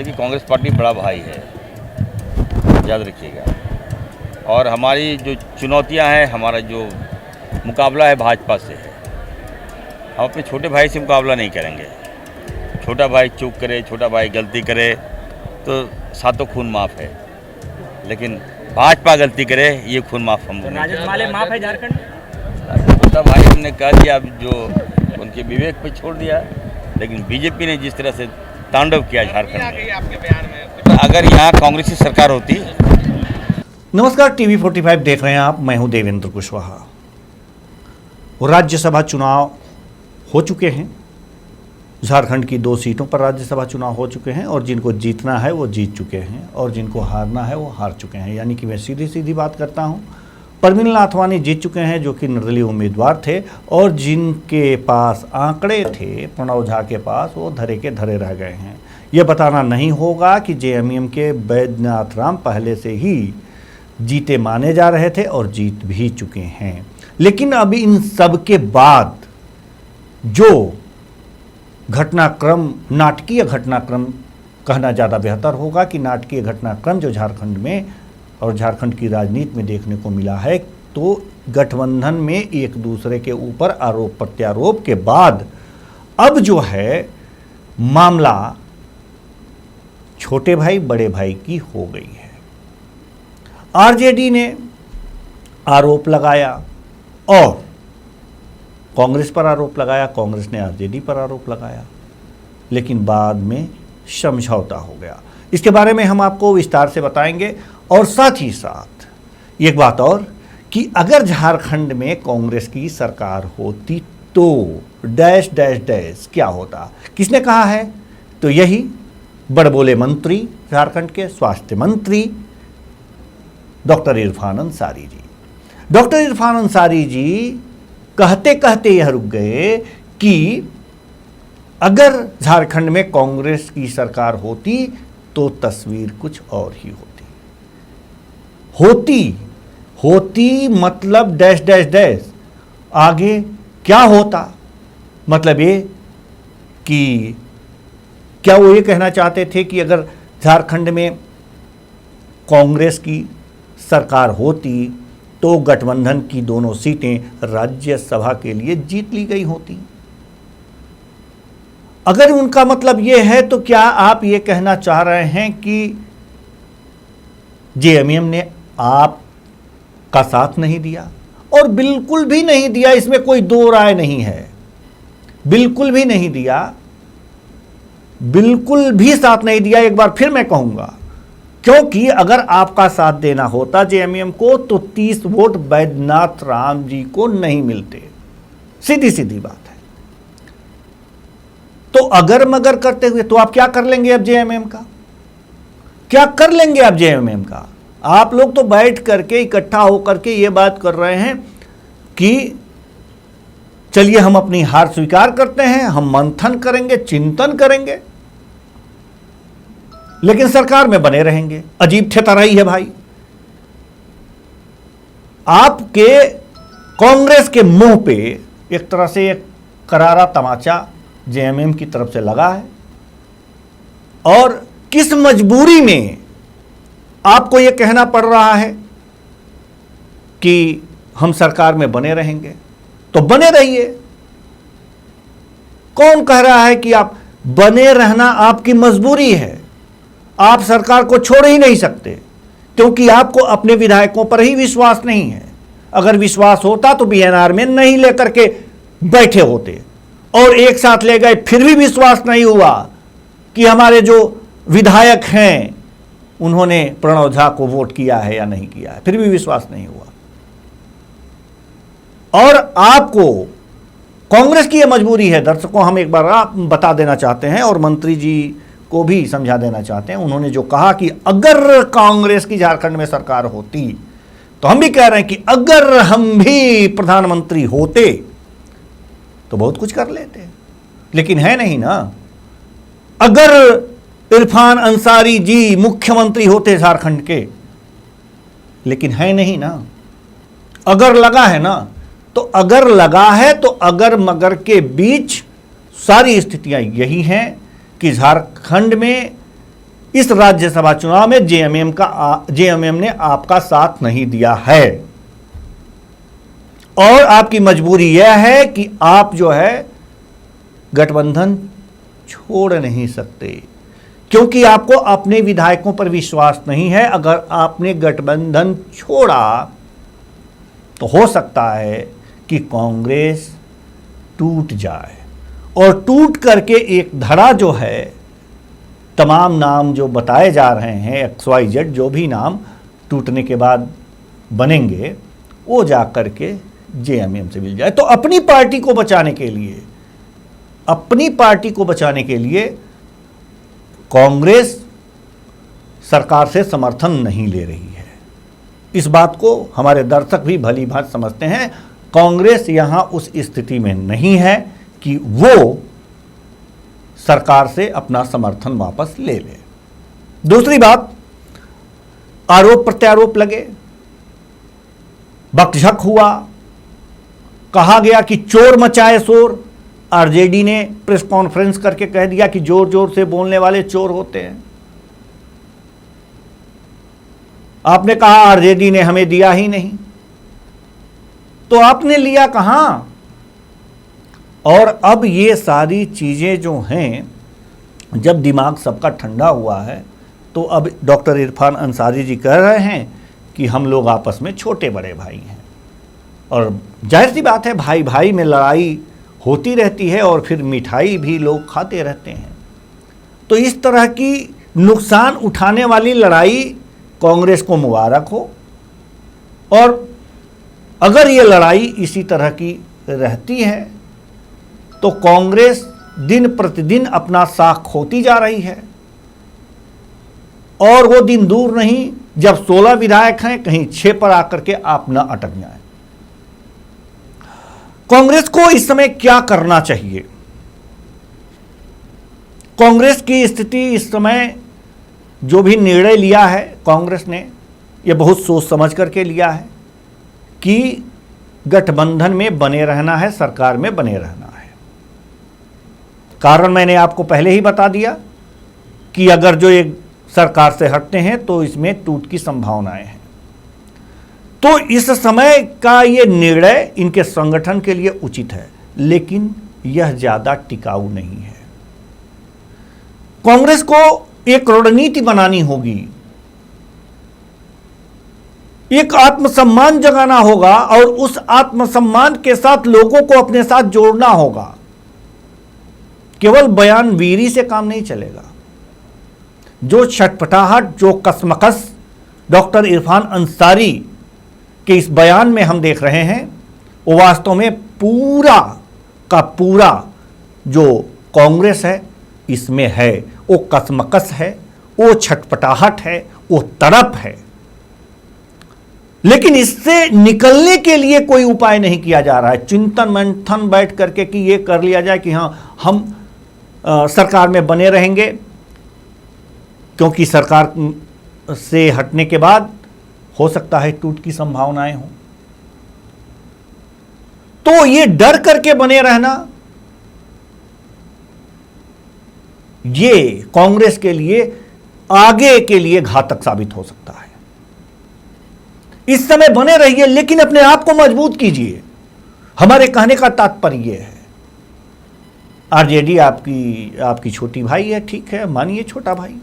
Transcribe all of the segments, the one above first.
देखिए, कांग्रेस पार्टी बड़ा भाई है, याद रखिएगा। और हमारी जो चुनौतियां हैं, हमारा जो मुकाबला है भाजपा से है। हम अपने छोटे भाई से मुकाबला नहीं करेंगे। छोटा भाई चूक करे, छोटा भाई गलती करे तो सातों खून माफ़ है, लेकिन भाजपा गलती करे ये खून माफ़ हम नहीं। राजद माले माफ है झारखंड? छोटा भाई हमने कह दिया, अब जो उनके विवेक पे छोड़ दिया। लेकिन बीजेपी ने जिस तरह से तांडव किया झारखंड में, तो अगर यहाँ कांग्रेस की सरकार होती। नमस्कार, टीवी 45 देख रहे हैं आप। मैं हूं देवेंद्र कुशवाहा। राज्यसभा चुनाव हो चुके हैं। झारखंड की 2 सीटों पर राज्यसभा चुनाव हो चुके हैं और जिनको जीतना है वो जीत चुके हैं और जिनको हारना है वो हार चुके हैं। यानी कि मैं सीधी सीधी बात करता हूं, प्रमिला नाथवानी जीत चुके हैं जो कि निर्दलीय उम्मीदवार थे, और जिनके पास आंकड़े थे प्रणव झा के पास, वो धरे के धरे रह गए हैं। ये बताना नहीं होगा कि जेएमएम के बैद्यनाथ राम पहले से ही जीते माने जा रहे थे और जीत भी चुके हैं। लेकिन अब इन सब के बाद जो घटनाक्रम, नाटकीय घटनाक्रम कहना ज़्यादा बेहतर होगा कि नाटकीय घटनाक्रम जो झारखंड में और झारखंड की राजनीति में देखने को मिला है, तो गठबंधन में एक दूसरे के ऊपर आरोप प्रत्यारोप के बाद अब जो है मामला छोटे भाई बड़े भाई की हो गई है। आरजेडी ने आरोप लगाया और कांग्रेस पर आरोप लगाया, कांग्रेस ने आरजेडी पर आरोप लगाया, लेकिन बाद में समझौता हो गया। इसके बारे में हम आपको विस्तार से बताएंगे। और साथ ही साथ एक बात और कि अगर झारखंड में कांग्रेस की सरकार होती तो डैश डैश डैश क्या होता, किसने कहा है? तो यही बड़बोले मंत्री, झारखंड के स्वास्थ्य मंत्री डॉक्टर इरफान अंसारी जी। डॉक्टर इरफान अंसारी जी कहते कहते यह रुक गए कि अगर झारखंड में कांग्रेस की सरकार होती तो तस्वीर कुछ और ही होती मतलब डैश डैश डैश। आगे क्या होता, मतलब ये कि क्या वो ये कहना चाहते थे कि अगर झारखंड में कांग्रेस की सरकार होती तो गठबंधन की दोनों सीटें राज्यसभा के लिए जीत ली गई होती? अगर उनका मतलब ये है तो क्या आप ये कहना चाह रहे हैं कि जेएमएम ने आपका साथ नहीं दिया? और बिल्कुल भी नहीं दिया, इसमें कोई दो राय नहीं है। बिल्कुल भी नहीं दिया, बिल्कुल भी साथ नहीं दिया। एक बार फिर मैं कहूंगा, क्योंकि अगर आपका साथ देना होता जेएमएम को तो 30 वोट बैद्यनाथ राम जी को नहीं मिलते। सीधी सीधी बात है। तो अगर मगर करते हुए तो आप क्या कर लेंगे अब जेएमएम का? क्या कर लेंगे आप जेएमएम का? आप लोग तो बैठ करके इकट्ठा होकर के ये बात कर रहे हैं कि चलिए हम अपनी हार स्वीकार करते हैं, हम मंथन करेंगे, चिंतन करेंगे, लेकिन सरकार में बने रहेंगे। अजीब ठेता रही है भाई। आपके कांग्रेस के मुंह पे एक तरह से एक करारा तमाचा जेएमएम की तरफ से लगा है, और किस मजबूरी में आपको यह कहना पड़ रहा है कि हम सरकार में बने रहेंगे? तो बने रहिए। कौन कह रहा है कि आप बने रहना आपकी मजबूरी है? आप सरकार को छोड़ ही नहीं सकते, क्योंकि आपको अपने विधायकों पर ही विश्वास नहीं है। अगर विश्वास होता तो बीएनआर में नहीं लेकर के बैठे होते, और एक साथ ले गए फिर भी विश्वास नहीं हुआ कि हमारे जो विधायक हैं उन्होंने प्रणव झा को वोट किया है या नहीं किया है, फिर भी विश्वास नहीं हुआ। और आपको कांग्रेस की यह मजबूरी है। दर्शकों, हम एक बार बता देना चाहते हैं और मंत्री जी को भी समझा देना चाहते हैं। उन्होंने जो कहा कि अगर कांग्रेस की झारखंड में सरकार होती, तो हम भी कह रहे हैं कि अगर हम भी प्रधानमंत्री होते तो बहुत कुछ कर लेते, लेकिन है नहीं ना। अगर इरफान अंसारी जी मुख्यमंत्री होते झारखंड के, लेकिन है नहीं ना। अगर लगा है ना, तो अगर लगा है तो अगर मगर के बीच सारी स्थितियां यही हैं कि झारखंड में इस राज्यसभा चुनाव में जेएमएम ने आपका साथ नहीं दिया है और आपकी मजबूरी यह है कि आप जो है गठबंधन छोड़ नहीं सकते, क्योंकि आपको अपने विधायकों पर विश्वास नहीं है। अगर आपने गठबंधन छोड़ा तो हो सकता है कि कांग्रेस टूट जाए और टूट करके एक धड़ा जो है, तमाम नाम जो बताए जा रहे हैं XYZ जो भी नाम टूटने के बाद बनेंगे, वो जा करके जेएमएम से मिल जाए। तो अपनी पार्टी को बचाने के लिए कांग्रेस सरकार से समर्थन नहीं ले रही है। इस बात को हमारे दर्शक भी भली भांति समझते हैं। कांग्रेस यहां उस स्थिति में नहीं है कि वो सरकार से अपना समर्थन वापस ले ले। दूसरी बात, आरोप प्रत्यारोप लगे, बकझक हुआ, कहा गया कि चोर मचाए शोर। आरजेडी ने प्रेस कॉन्फ्रेंस करके कह दिया कि जोर जोर से बोलने वाले चोर होते हैं। आपने कहा आरजेडी ने हमें दिया ही नहीं, तो आपने लिया कहां? और अब ये सारी चीजें जो हैं, जब दिमाग सबका ठंडा हुआ है, तो अब डॉक्टर इरफान अंसारी जी कह रहे हैं कि हम लोग आपस में छोटे बड़े भाई हैं। और जाहिर सी बात है, भाई भाई में लड़ाई होती रहती है और फिर मिठाई भी लोग खाते रहते हैं। तो इस तरह की नुकसान उठाने वाली लड़ाई कांग्रेस को मुबारक हो, और अगर ये लड़ाई इसी तरह की रहती है तो कांग्रेस दिन प्रतिदिन अपना साख खोती जा रही है। और वो दिन दूर नहीं जब 16 विधायक हैं, कहीं 6 पर आकर के आप न अटक जाएं। कांग्रेस को इस समय क्या करना चाहिए? कांग्रेस की स्थिति इस समय, जो भी निर्णय लिया है कांग्रेस ने, यह बहुत सोच समझ करके लिया है कि गठबंधन में बने रहना है, सरकार में बने रहना है। कारण मैंने आपको पहले ही बता दिया कि अगर जो एक सरकार से हटते हैं तो इसमें टूट की संभावनाएं हैं। तो इस समय का ये निर्णय इनके संगठन के लिए उचित है, लेकिन यह ज्यादा टिकाऊ नहीं है। कांग्रेस को एक रणनीति बनानी होगी, एक आत्मसम्मान जगाना होगा और उस आत्मसम्मान के साथ लोगों को अपने साथ जोड़ना होगा। केवल बयानवीरी से काम नहीं चलेगा। जो छटपटाहट, जो कसमकस डॉक्टर इरफान अंसारी के इस बयान में हम देख रहे हैं, वो वास्तव में पूरा का पूरा जो कांग्रेस है इसमें है। वो कसमकस है, वो छटपटाहट है, वो तड़प है। लेकिन इससे निकलने के लिए कोई उपाय नहीं किया जा रहा है। चिंतन मंथन बैठ करके कि ये कर लिया जाए कि हाँ हम सरकार में बने रहेंगे, क्योंकि सरकार से हटने के बाद हो सकता है टूट की संभावनाएं हो। तो ये डर करके बने रहना, ये कांग्रेस के लिए आगे के लिए घातक साबित हो सकता है। इस समय बने रहिए, लेकिन अपने आप को मजबूत कीजिए। हमारे कहने का तात्पर्य यह है, आरजेडी आपकी छोटी भाई है, ठीक है, मानिए छोटा भाई।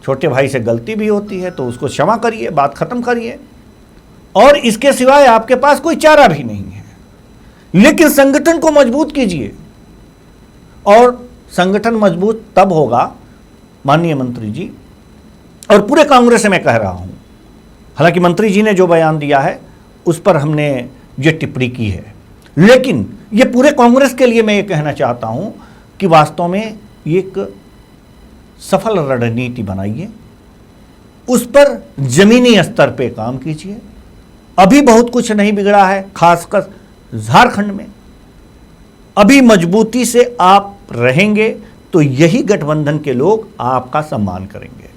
छोटे भाई से गलती भी होती है तो उसको क्षमा करिए, बात खत्म करिए, और इसके सिवाय आपके पास कोई चारा भी नहीं है। लेकिन संगठन को मजबूत कीजिए, और संगठन मजबूत तब होगा, माननीय मंत्री जी, और पूरे कांग्रेस से मैं कह रहा हूं, हालांकि मंत्री जी ने जो बयान दिया है उस पर हमने ये टिप्पणी की है, लेकिन ये पूरे कांग्रेस के लिए मैं ये कहना चाहता हूं कि वास्तव में एक सफल रणनीति बनाइए, उस पर जमीनी स्तर पे काम कीजिए। अभी बहुत कुछ नहीं बिगड़ा है, खासकर झारखंड में। अभी मजबूती से आप रहेंगे तो यही गठबंधन के लोग आपका सम्मान करेंगे,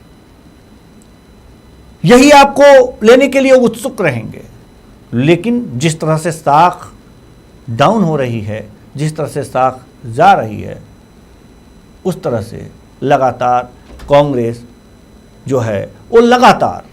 यही आपको लेने के लिए उत्सुक रहेंगे। लेकिन जिस तरह से साख डाउन हो रही है, जिस तरह से साख जा रही है, उस तरह से लगातार कांग्रेस जो है वो लगातार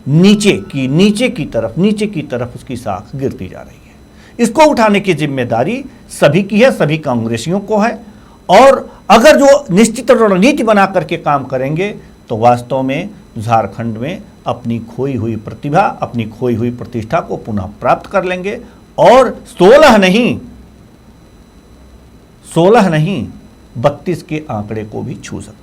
नीचे की तरफ उसकी साख गिरती जा रही है। इसको उठाने की जिम्मेदारी सभी की है, सभी कांग्रेसियों को है। और अगर जो निश्चित रणनीति बना करके काम करेंगे तो वास्तव में झारखंड में अपनी खोई हुई प्रतिभा, अपनी खोई हुई प्रतिष्ठा को पुनः प्राप्त कर लेंगे और 16 नहीं 32 के आंकड़े को भी छू सकते हैं।